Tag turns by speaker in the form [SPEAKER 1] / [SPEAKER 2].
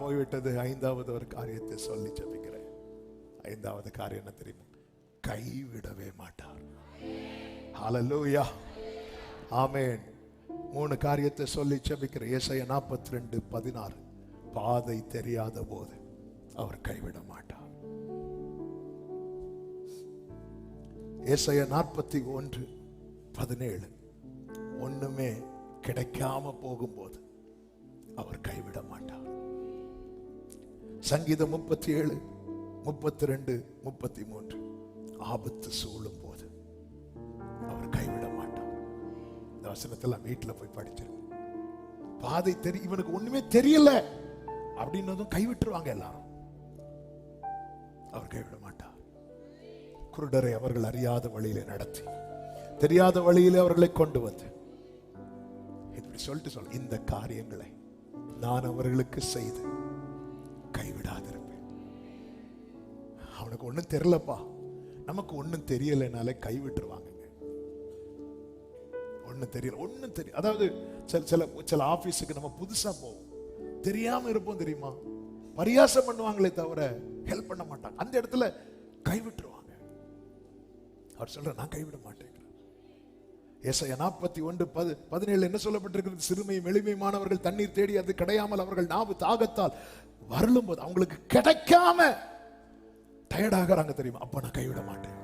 [SPEAKER 1] போய்விட்டது. ஐந்தாவது ஒரு காரியத்தை சொல்லி ஜெபிக்கிறேன். ஐந்தாவது காரியம் என்ன தெரியுமா? கைவிடவே மாட்டார். ஹல்லேலூயா, ஆமென். 3 காரியத்தை சொல்லி ஜெபிக்கிறேன். ஏசாயா 42:16. பாதை தெரியாத போது அவர் கைவிட மாட்டார். ஏசாயா 41:17. ஒண்ணுமே கிடைக்காம போகும்போது அவர் கைவிட மாட்டார். சங்கீதம் 37:32-33. ஆபத்து சூழும் போது அவர் கைவிட மாட்டார். இந்த வசனத்தெல்லாம் வீட்டுல போய் படிச்சிருக்கேன். பாதை இவனுக்கு ஒண்ணுமே தெரியல அப்படின்னதும் கைவிட்டுருவாங்க எல்லாரும். அவர் கைவிட மாட்டார். குருடரை அவர்கள் அறியாத வழியிலே நடத்தி, தெரியாத வழியிலே அவர்களை கொண்டு வந்து இப்படி சொல்லிட்டு இந்த காரியங்களை நான் அவர்களுக்கு செய்து கைவிடாதிருப்பேன். அவனுக்கு ஒண்ணும் தெரியலப்பா, நமக்கு ஒண்ணும் தெரியலனாலே கைவிட்டுருவாங்க. ஒண்ணும் தெரியல. அதாவது சில ஆபீஸுக்கு நம்ம புதுசா போவோம், தெரியாம இருப்போம். தெரியுமா, பரியாசம் பண்ணுவாங்களே தவிர ஹெல்ப் பண்ண மாட்டாங்க. அந்த இடத்துல கைவிட்டுருவாங்க. அவர் சொல்ற, நான் கைவிட மாட்டேன். ஏசாயா 41:17 என்ன சொல்லப்பட்டிருக்கிறது? சிறுமையும் எளிமையுமானவர்கள் தண்ணீர் தேடி அது கிடையாமல் அவர்கள் நாவு தாகத்தால் வருளும் போது, அவங்களுக்கு கிடைக்காம டயர்ட் ஆகிறாங்க தெரியுமா, அப்ப நான் கைவிட மாட்டேன்.